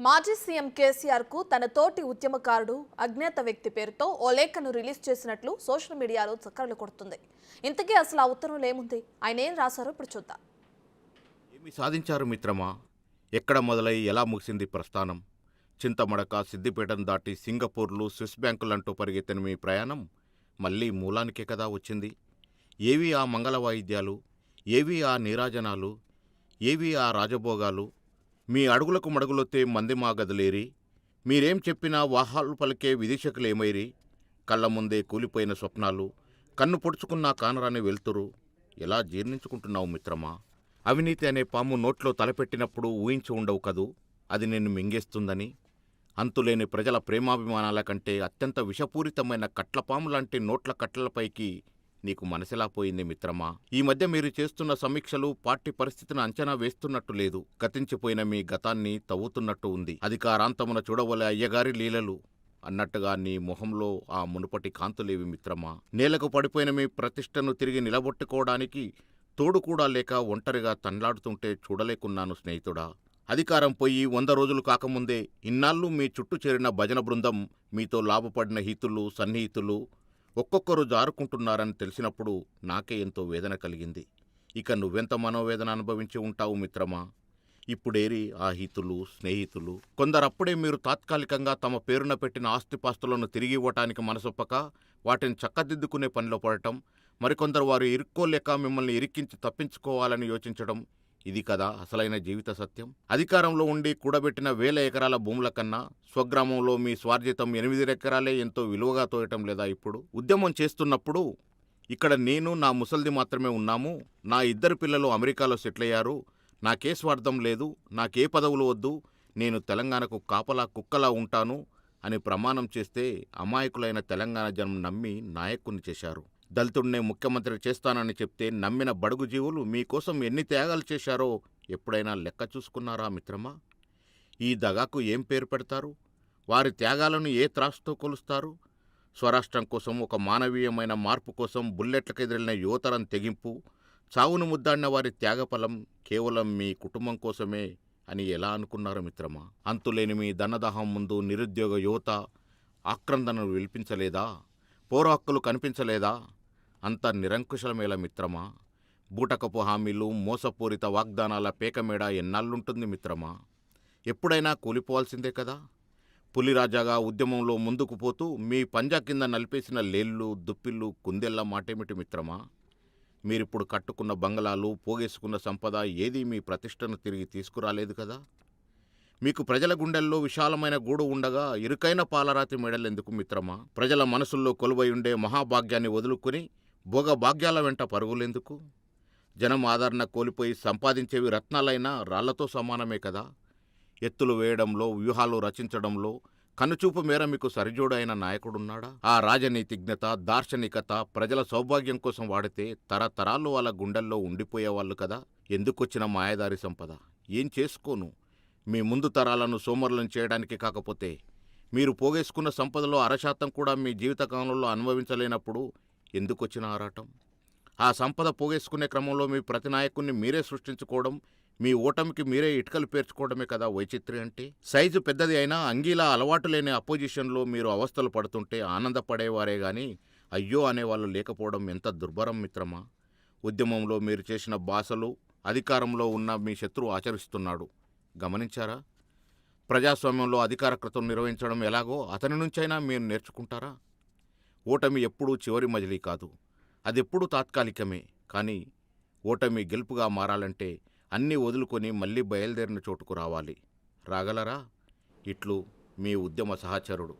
మాజీ సీఎం కేసీఆర్ కు తన తోటి ఉద్యమకారుడు అజ్ఞాత వ్యక్తి పేరుతో ఓ లేఖను రిలీజ్ చేసినట్లు సోషల్ మీడియాలో చక్కర్లు కొడుతుంది. ఇంతకీ అసలు ఆ ఉత్తరంలో ఏముంది, ఆయన ఏం రాశారో ఇప్పుడు చూద్దాం. ఏమి సాధించారు మిత్రమా? ఎక్కడ మొదలై ఎలా ముగిసింది ప్రస్థానం? చింతమడక, సిద్దిపేటను దాటి సింగపూర్లు, స్విస్ బ్యాంకులంటూ పరిగెత్తిన మీ ప్రయాణం మళ్లీ మూలానికే కదా వచ్చింది. ఏవి ఆ మంగళ వాయిద్యాలు, ఏవి ఆ నీరాజనాలు, ఏవి ఆ రాజభోగాలు? మీ అడుగులకు మడుగులొత్తే మంది మా గదులేరి, మీరేం చెప్పినా వాహాలు పలికే విదేశకులేమైరి, కళ్ల ముందే కూలిపోయిన స్వప్నాలు, కన్ను పొడుచుకున్నా కానరాని వెళ్తురు. ఎలా జీర్ణించుకుంటున్నావు మిత్రమా? అవినీతి అనే పాము నోట్లో తలపెట్టినప్పుడు ఊహించి ఉండవు కదూ అది నిన్ను మింగేస్తుందని. అంతులేని ప్రజల ప్రేమాభిమానాల కంటే అత్యంత విషపూరితమైన కట్లపాములాంటి నోట్ల కట్టలపైకి నీకు మనసెలా పోయింది మిత్రమా? ఈ మధ్య మీరు చేస్తున్న సమీక్షలు పార్టీ పరిస్థితిని అంచనా వేస్తున్నట్టు లేదు. గతించిపోయిన మీ గతాన్ని తవ్వుతున్నట్టు ఉంది. అధికారాంతమున చూడవలే అయ్యగారి లీలలు అన్నట్టుగా నీ మొహంలో ఆ మునుపటి కాంతులేవి మిత్రమా? నేలకు పడిపోయిన మీ ప్రతిష్టను తిరిగి నిలబొట్టుకోవడానికి తోడు కూడా లేక ఒంటరిగా తన్లాడుతుంటే చూడలేకున్నాను స్నేహితుడా. అధికారం పోయి 100 రోజులు కాకముందే ఇన్నాళ్ళు మీ చుట్టూ చేరిన భజన బృందం, మీతో లాభపడిన హితులు, సన్నిహితులు ఒక్కొక్కరు జారుకుంటున్నారని తెలిసినప్పుడు నాకే ఎంతో వేదన కలిగింది. ఇక నువ్వెంత మనోవేదన అనుభవించి ఉంటావు మిత్రమా? ఇప్పుడేరి ఆ హితులు, స్నేహితులు? కొందరప్పుడే మీరు తాత్కాలికంగా తమ పేరున పెట్టిన ఆస్తిపాస్తులను తిరిగి ఇవ్వటానికి మనసొప్పక వాటిని చక్కదిద్దుకునే పనిలో పడటం, మరికొందరు వారు ఇరుక్కోలేక మిమ్మల్ని ఇరికించి తప్పించుకోవాలని యోచించడం, ఇది కదా అసలైన జీవిత సత్యం. అధికారంలో ఉండి కూడబెట్టిన 1000 ఎకరాల భూముల కన్నా స్వగ్రామంలో మీ స్వార్జితం 8 ఎకరాలే ఎంతో విలువగా తోయటం లేదా? ఇప్పుడు ఉద్యమం చేస్తున్నప్పుడు ఇక్కడ నేను, నా ముసల్ది మాత్రమే ఉన్నాము, నా 2 పిల్లలు అమెరికాలో సెటిల్ అయ్యారు, నాకే స్వార్థం లేదు, నాకే పదవులు వద్దు, నేను తెలంగాణకు కాపలా కుక్కలా ఉంటాను అని ప్రమాణం చేస్తే అమాయకులైన తెలంగాణ జనం నమ్మి నాయకుని చేశారు. దళితుడినే ముఖ్యమంత్రి చేస్తానని చెప్తే నమ్మిన బడుగు జీవులు మీకోసం ఎన్ని త్యాగాలు చేశారో ఎప్పుడైనా లెక్క చూసుకున్నారా మిత్రమా? ఈ దగాకు ఏం పేరు పెడతారు? వారి త్యాగాలను ఏ త్రాసుతో కొలుస్తారు? స్వరాష్ట్రం కోసం, ఒక మానవీయమైన మార్పు కోసం బుల్లెట్లకెదిరిన యువతరం తెగింపు, చావును ముద్దాడిన వారి త్యాగఫలం కేవలం మీ కుటుంబం కోసమే అని ఎలా అనుకున్నారు మిత్రమా? అంతులేని మీ ధనదాహం ముందు నిరుద్యోగ యువత ఆక్రందనలు విలిపించలేదా? పౌర హక్కులు కనిపించలేదా? అంత నిరంకుశలమేలా మిత్రమా? బూటకపు హామీలు, మోసపూరిత వాగ్దానాల పేకమేడ ఎన్నాళ్ళుంటుంది మిత్రమా? ఎప్పుడైనా కూలిపోవాల్సిందే కదా. పులిరాజాగా ఉద్యమంలో ముందుకు పోతూ మీ పంజా కింద నలిపేసిన లేళ్ళు, దుప్పిళ్ళు, కుందెళ్ల మాటేమిటి మిత్రమా? మీరిప్పుడు కట్టుకున్న బంగళాలు, పోగేసుకున్న సంపద ఏదీ మీ ప్రతిష్టను తిరిగి తీసుకురాలేదు కదా. మీకు ప్రజల గుండెల్లో విశాలమైన గూడు ఉండగా ఇరుకైన పాలరాతి మెడలెందుకు మిత్రమా? ప్రజల మనసుల్లో కొలువై ఉండే మహాభాగ్యాన్ని వదులుకొని భోగభాగ్యాల వెంట పరుగులెందుకు? జనం ఆదరణ కోల్పోయి సంపాదించేవి రత్నాలైనా రాళ్లతో సమానమే కదా. ఎత్తులు వేయడంలో, వ్యూహాలు రచించడంలో కనుచూపు మేర మీకు సరిజోడైన నాయకుడున్నాడా? ఆ రాజనీతిజ్ఞత, దార్శనికత ప్రజల సౌభాగ్యం కోసం వాడితే తరతరాలు వాళ్ళ గుండెల్లో ఉండిపోయేవాళ్ళు కదా. ఎందుకొచ్చిన మాయదారి సంపద? ఏం చేసుకోను? మీ ముందు తరాలను సోమరులను చేయడానికి కాకపోతే మీరు పోగేసుకున్న సంపదలో 1% కూడా మీ జీవితకాలంలో అనుభవించలేనప్పుడు ఎందుకొచ్చిన ఆరాటం? ఆ సంపద పోగేసుకునే క్రమంలో మీ ప్రతి నాయకుణ్ణి మీరే సృష్టించుకోవడం, మీ ఓటమికి మీరే ఇటుకలు పేర్చుకోవడమే కదా వైచిత్రి అంటే. సైజు పెద్దది అయినా అంగీలా అలవాటు లేని అపోజిషన్లో మీరు అవస్థలు పడుతుంటే ఆనందపడేవారే గాని అయ్యో అనేవాళ్ళు లేకపోవడం ఎంత దుర్భరం మిత్రమా? ఉద్యమంలో మీరు చేసిన భాషలు అధికారంలో ఉన్న మీ శత్రువు ఆచరిస్తున్నాడు. గమనించారా? ప్రజాస్వామ్యంలో అధికారకృతం నిర్వహించడం ఎలాగో అతని నుంచైనా మీరు నేర్చుకుంటారా? ఓటమి ఎప్పుడూ చివరి మజిలీ కాదు, అదెప్పుడూ తాత్కాలికమే. కానీ ఓటమి గెలుపుగా మారాలంటే అన్నీ వదులుకొని మళ్ళీ బయలుదేరిన చోటుకు రావాలి. రాగలరా? ఇట్లు మీ ఉద్యమ సహచరుడు.